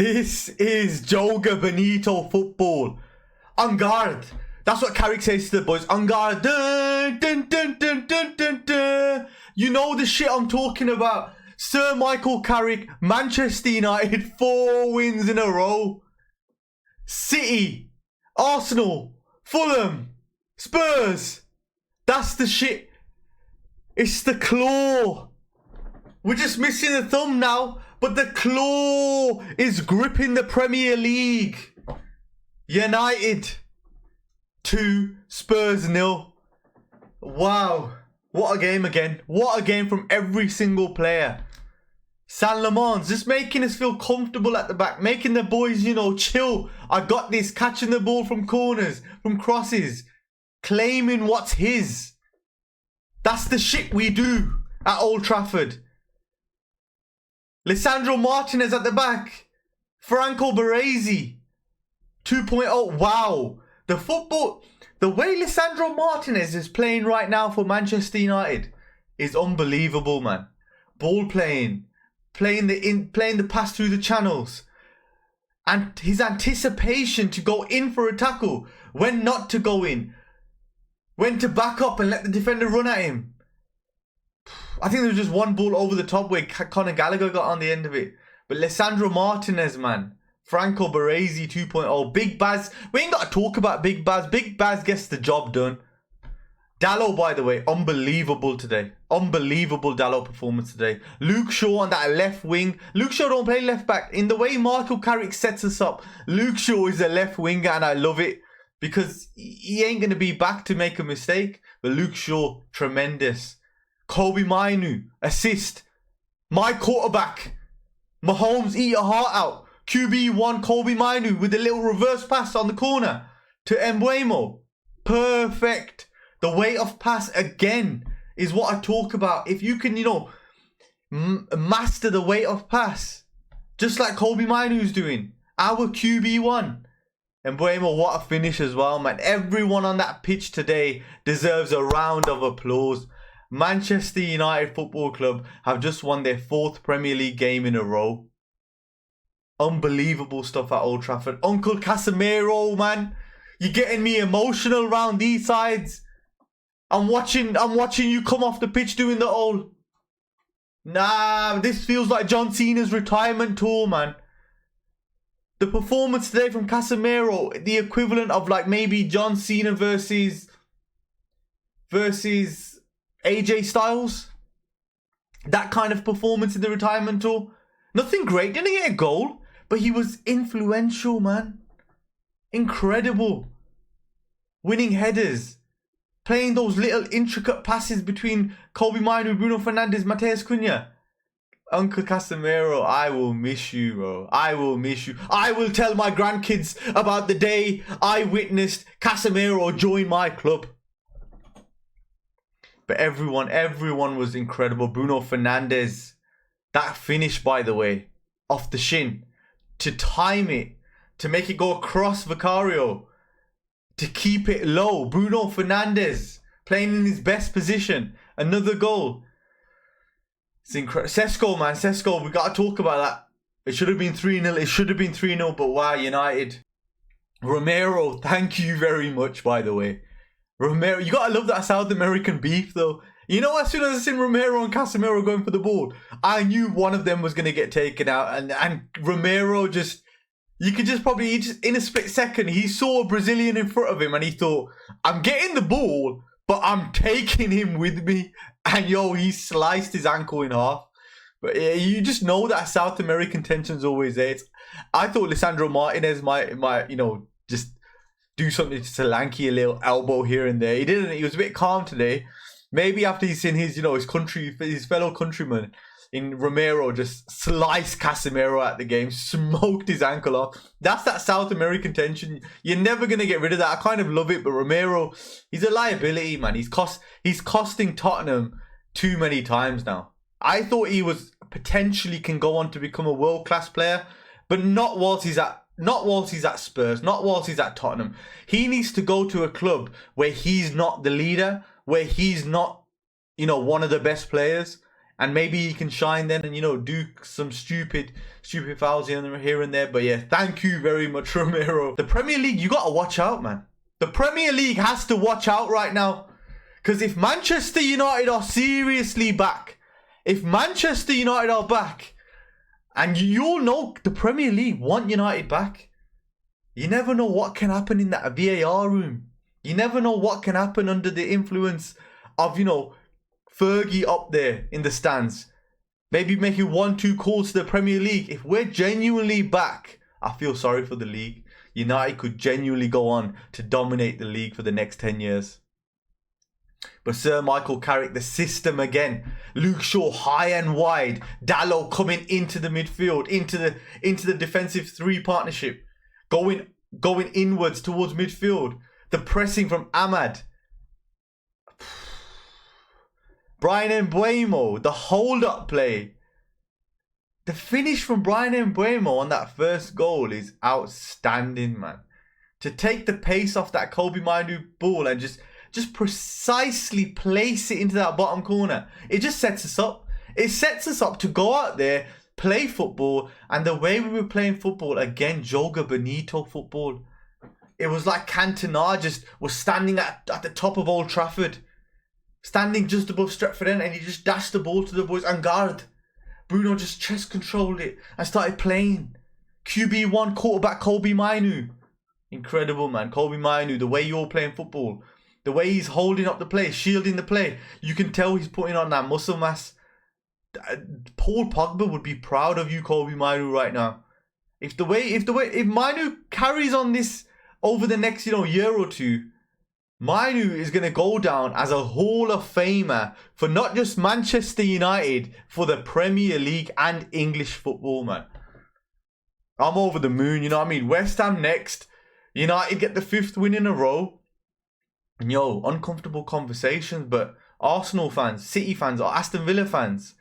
This is Joga Benito football. On guard. That's what Carrick says to the boys. On guard. Dun, dun, dun, dun, dun, dun, dun. You know the shit I'm talking about. Sir Michael Carrick, Manchester United, 4 wins in a row. City, Arsenal, Fulham, Spurs. That's the shit. It's the claw. We're just missing the thumb now. But the claw is gripping the Premier League. United 2, Spurs 0. Wow. What a game again. What a game from every single player. San Lamans just making us feel comfortable at the back. Making the boys, you know, chill. I got this. Catching the ball from corners, from crosses. Claiming what's his. That's the shit we do at Old Trafford. Lisandro Martinez at the back. Franco Baresi 2.0. Wow. The way Lisandro Martinez is playing right now for Manchester United is unbelievable, man. Ball playing the pass through the channels. And his anticipation to go in for a tackle, when not to go in. When to back up and let the defender run at him. I think there was just one ball over the top where Conor Gallagher got on the end of it. But Lisandro Martinez, man. Franco Baresi 2.0. Big Baz. We ain't got to talk about Big Baz. Big Baz gets the job done. Dalot, by the way, unbelievable today. Unbelievable Dalot performance today. Luke Shaw on that left wing. Luke Shaw don't play left back. In the way Michael Carrick sets us up, Luke Shaw is a left winger and I love it. Because he ain't going to be back to make a mistake. But Luke Shaw, tremendous. Kobe Mainu, assist. My quarterback. Mahomes eat your heart out. QB1 Kobe Mainu with a little reverse pass on the corner to Mbeumo. Perfect. The weight of pass again is what I talk about. If you can, you know, master the weight of pass, just like Kobe Mainu's doing. Our QB1. Mbeumo, what a finish as well, man. Everyone on that pitch today deserves a round of applause. Manchester United Football Club have just won their 4th Premier League game in a row. Unbelievable stuff at Old Trafford. Uncle Casemiro, man. You're getting me emotional around these sides. I'm watching you come off the pitch doing the old. Nah, this feels like John Cena's retirement tour, man. The performance today from Casemiro, the equivalent of like maybe John Cena versus AJ Styles. That kind of performance in the retirement tour. Nothing great, didn't get a goal, but he was influential, man. Incredible. Winning headers. Playing those little intricate passes between Kobe Mainu, Bruno Fernandes, Mateus Cunha. Uncle Casemiro, I will miss you, bro. I will miss you. I will tell my grandkids about the day I witnessed Casemiro join my club. But everyone was incredible. Bruno Fernandes, that finish, by the way, off the shin, to time it, to make it go across Vicario, to keep it low. Bruno Fernandes playing in his best position. Another goal. It's incredible. Sesko, man. Sesko, we got to talk about that. It should have been 3-0. It should have been 3-0, but wow, United. Romero, thank you very much, by the way. Romero, you got to love that South American beef, though. You know, as soon as I seen Romero and Casemiro going for the ball, I knew one of them was going to get taken out. And Romero just... You could just probably, in a split second, he saw a Brazilian in front of him and he thought, I'm getting the ball, but I'm taking him with me. And yo, he sliced his ankle in half. But yeah, you just know that South American tension's always there. I thought Lisandro Martinez might, you know, just do something to Solanke, a little elbow here and there. He didn't. He was a bit calm today. Maybe after he's seen his, you know, his fellow countrymen in Romero just sliced Casemiro at the game, smoked his ankle off. That's that South American tension. You're never going to get rid of that. I kind of love it, but Romero, he's a liability, man. He's costing Tottenham too many times now. I thought he was potentially can go on to become a world-class player, but not whilst he's at Spurs, not whilst he's at Tottenham. He needs to go to a club where he's not the leader, where he's not, you know, one of the best players. And maybe he can shine then and, you know, do some stupid fouls here and there. But yeah, thank you very much, Romero. The Premier League, you got to watch out, man. The Premier League has to watch out right now. Because if Manchester United are seriously back, if Manchester United are back, and you all know the Premier League want United back, you never know what can happen in that VAR room. You never know what can happen under the influence of, you know, Fergie up there in the stands. Maybe making 1-2 calls to the Premier League. If we're genuinely back, I feel sorry for the league. United could genuinely go on to dominate the league for the next 10 years. But Sir Michael Carrick, the system again. Luke Shaw high and wide. Dalot coming into the midfield, into the defensive three partnership. Going inwards towards midfield. The pressing from Ahmad. Brian Mbeumo, the hold-up play. The finish from Brian Mbeumo on that first goal is outstanding, man. To take the pace off that Kobe Mainoo ball and just precisely place it into that bottom corner. It just sets us up. It sets us up to go out there, play football, and the way we were playing football, again, Joga Bonito football. It was like Cantona just was standing at the top of Old Trafford. Standing just above Stretford End, and he just dashed the ball to the boys and guard. Bruno just chest controlled it and started playing. QB1 quarterback Kobe Mainoo. Incredible, man. Kobe Mainoo, the way you're playing football. The way he's holding up the play, shielding the play. You can tell he's putting on that muscle mass. Paul Pogba would be proud of you, Kobe Mainoo, right now. If Mainoo carries on this over the next, you know, year or two, Mainoo is going to go down as a Hall of Famer for not just Manchester United, for the Premier League and English football, man. I'm over the moon, you know what I mean? West Ham next. United get the 5th win in a row. Yo, uncomfortable conversations, but Arsenal fans, City fans, or Aston Villa fans,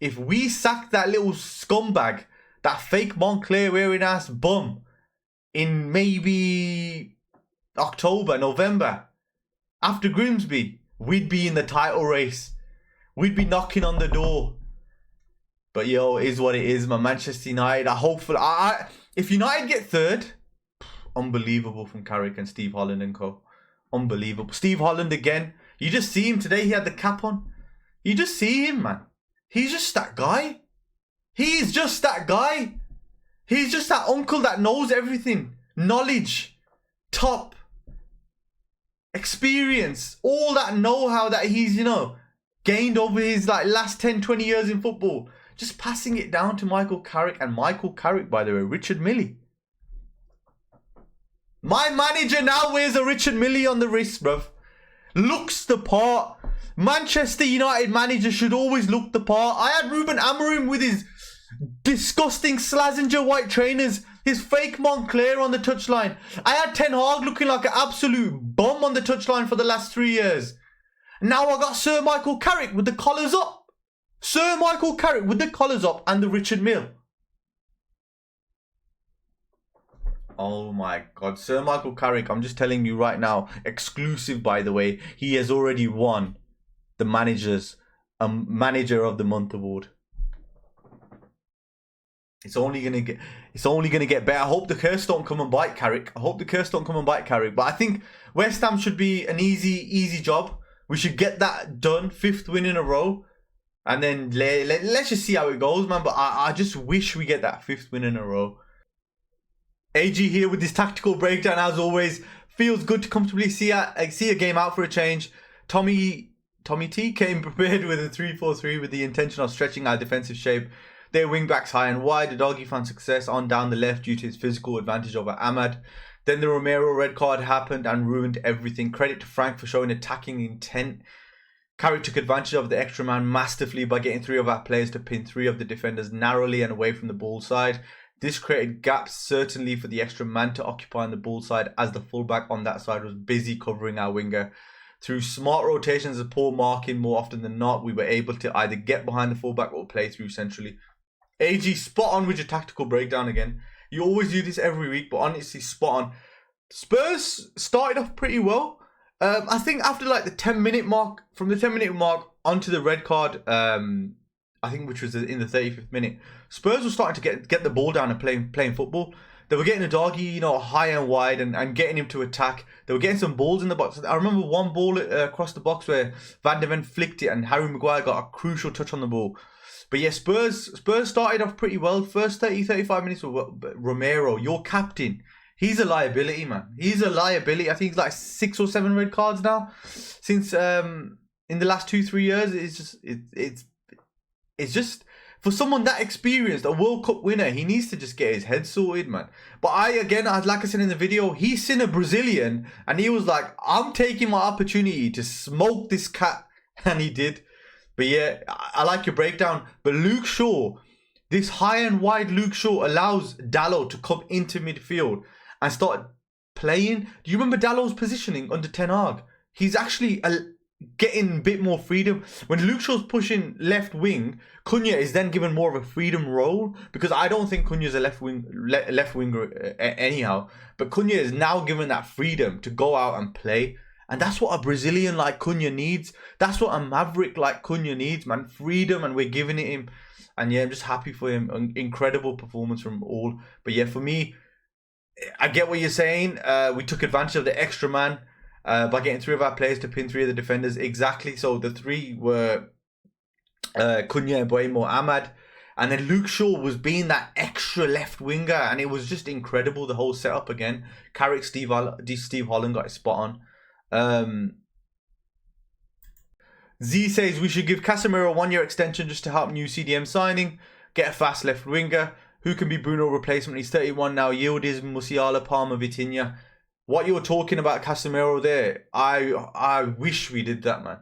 if we sack that little scumbag, that fake Moncler wearing ass bum, in maybe October, November, after Grimsby, we'd be in the title race. We'd be knocking on the door. But yo, it is what it is, man. Manchester United, if United get 3rd, unbelievable from Carrick and Steve Holland and co. Unbelievable. Steve Holland again. You just see him today. He had the cap on. You just see him, man. He's just that guy. He's just that guy. He's just that uncle that knows everything. Knowledge. Top. Experience. All that know-how that he's, you know, gained over his last 10, 20 years in football. Just passing it down to Michael Carrick. And Michael Carrick, by the way, Richard Milley. My manager now wears a Richard Milley on the wrist, bruv. Looks the part. Manchester United manager should always look the part. I had Ruben Amorim with his disgusting Slazenger white trainers, his fake Moncler on the touchline. I had Ten Hag looking like an absolute bum on the touchline for the last 3 years. Now I got Sir Michael Carrick with the collars up. Sir Michael Carrick with the collars up and the Richard Mill. Oh my God, Sir Michael Carrick, I'm just telling you right now, exclusive by the way, he has already won the Manager of the Month award. It's only gonna get better. I hope the curse don't come and bite Carrick. But I think West Ham should be an easy job. We should get that done, 5th win in a row. And then let's just see how it goes, man. But I just wish we get that 5th win in a row. AG here with this tactical breakdown as always. Feels good to comfortably see a game out for a change. Tommy T came prepared with a 3-4-3 with the intention of stretching our defensive shape. Their wing backs high and wide. The doggy found success on down the left due to his physical advantage over Ahmad. Then the Romero red card happened and ruined everything. Credit to Frank for showing attacking intent. Carrick took advantage of the extra man masterfully by getting 3 of our players to pin 3 of the defenders narrowly and away from the ball side. This created gaps certainly for the extra man to occupy on the ball side, as the fullback on that side was busy covering our winger. Through smart rotations and poor marking, more often than not, we were able to either get behind the fullback or play through centrally. AG, spot on with your tactical breakdown again. You always do this every week, but honestly, spot on. Spurs started off pretty well. I think after like the 10-minute mark, from the 10-minute mark onto the red card I think, which was in the 35th minute, Spurs were starting to get the ball down and playing football. They were getting a doggy, you know, high and wide and getting him to attack. They were getting some balls in the box. I remember one ball across the box where Van de Ven flicked it and Harry Maguire got a crucial touch on the ball. But yeah, Spurs started off pretty well. First 30-35 minutes with Romero, your captain. He's a liability, man. He's a liability. I think he's like 6 or 7 red cards now since in the last 2-3 years. It's just for someone that experienced, a World Cup winner, he needs to just get his head sorted, man. But like I said in the video, he's seen a Brazilian and he was like, I'm taking my opportunity to smoke this cat, and he did. But yeah, I like your breakdown. But Luke Shaw, this high and wide Luke Shaw allows Dalot to come into midfield and start playing. Do you remember Dalot's positioning under Ten Hag? He's actually getting a bit more freedom. When Luke Shaw's pushing left wing, Cunha is then given more of a freedom role, because I don't think Cunha's a left winger anyhow. But Cunha is now given that freedom to go out and play. And that's what a Brazilian like Cunha needs. That's what a maverick like Cunha needs, man. Freedom, and we're giving it him. And yeah, I'm just happy for him. Incredible performance from all. But yeah, for me, I get what you're saying. We took advantage of the extra man by getting 3 of our players to pin 3 of the defenders. Exactly. So the 3 were Cunha, Mbeumo, Ahmad. And then Luke Shaw was being that extra left winger. And it was just incredible, the whole setup again. CARRICK, Steve Holland got it spot on. Z says we should give Casemiro a 1-year extension just to help new CDM signing. Get a fast left winger. Who can be Bruno replacement? He's 31 now. Yildiz, Musiala, Palmer, Vitinha. What you're talking about, Casemiro there, I wish we did that, man.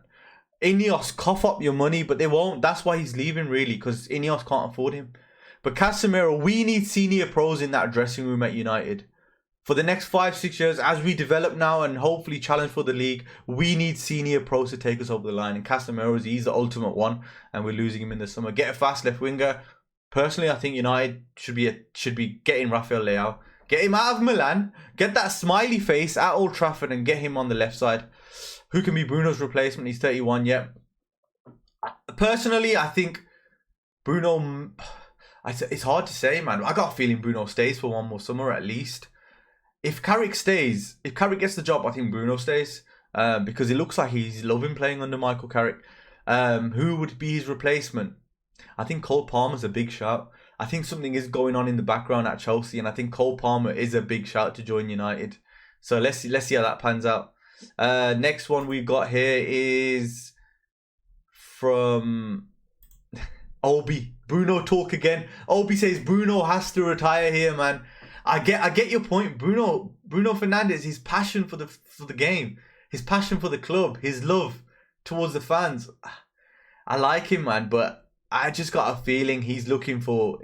Ineos, cough up your money, but they won't. That's why he's leaving, really, because Ineos can't afford him. But Casemiro, we need senior pros in that dressing room at United. For the next 5-6 years, as we develop now and hopefully challenge for the league, we need senior pros to take us over the line. And Casemiro, he's the ultimate one, and we're losing him in the summer. Get a fast left winger. Personally, I think United should be getting Rafael Leao. Get him out of Milan. Get that smiley face at Old Trafford and get him on the left side. Who can be Bruno's replacement? He's 31, yeah. Personally, I think Bruno... It's hard to say, man. I got a feeling Bruno stays for one more summer at least. If Carrick gets the job, I think Bruno stays. Because it looks like he's loving playing under Michael Carrick. Who would be his replacement? I think Cole Palmer's a big shout. I think something is going on in the background at Chelsea, and I think Cole Palmer is a big shout to join United. So let's see how that pans out. Next one we've got here is from Obi. Bruno talk again. Obi says Bruno has to retire here, man. I get your point. Bruno Fernandes, his passion for the game, his passion for the club, his love towards the fans. I like him, man, but I just got a feeling he's looking for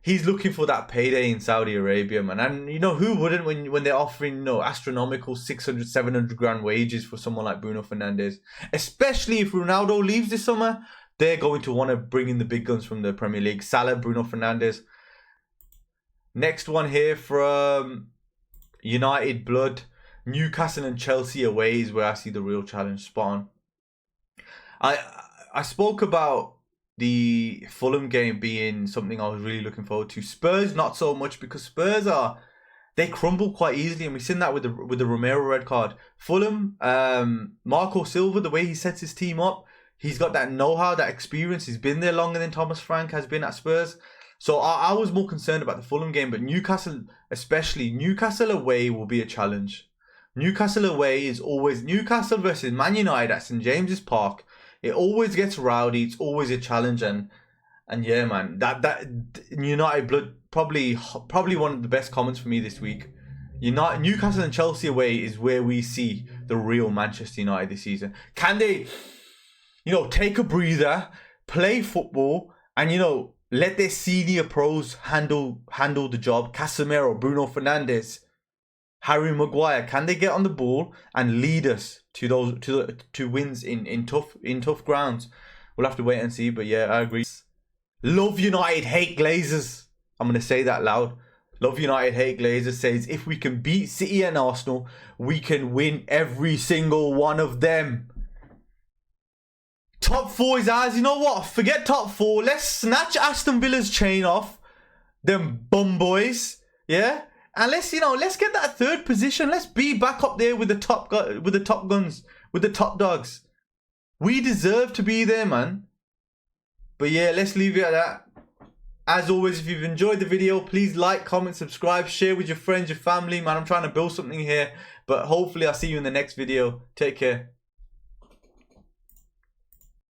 that payday in Saudi Arabia, man. And you know, who wouldn't when they're offering, you know, astronomical 600-700 grand wages for someone like Bruno Fernandes? Especially if Ronaldo leaves this summer, they're going to want to bring in the big guns from the Premier League. Salah, Bruno Fernandes. Next one here from United Blood. Newcastle and Chelsea away is where I see the real challenge. Spot on. I spoke about the Fulham game being something I was really looking forward to. Spurs not so much, because Spurs they crumble quite easily, and we've seen that with the Romero red card. Fulham, Marco Silva, the way he sets his team up, he's got that know-how, that experience. He's been there longer than Thomas Frank has been at Spurs. So I was more concerned about the Fulham game, but Newcastle, especially Newcastle away, will be a challenge. Newcastle away is always Newcastle versus Man United at St James's Park. It always gets rowdy. It's always a challenge, and yeah, man, that United Blood probably one of the best comments for me this week. Newcastle and Chelsea away is where we see the real Manchester United this season. Can they, you know, take a breather, play football, and you know, let their senior pros handle the job? Casemiro, Bruno Fernandes, Harry Maguire, can they get on the ball and lead us to wins in tough grounds? We'll have to wait and see, but yeah, I agree. Love United, hate Glazers. I'm going to say that loud. Love United, hate Glazers says, if we can beat City and Arsenal, we can win every single one of them. top 4 is ours. You know what? Forget top 4. Let's snatch Aston Villa's chain off them bum boys. Yeah? And let's, you know, let's get that 3rd position. Let's be back up there with the top guns, with the top dogs. We deserve to be there, man. But yeah, let's leave it at that. As always, if you've enjoyed the video, please like, comment, subscribe, share with your friends, your family, man. I'm trying to build something here. But hopefully I'll see you in the next video. Take care.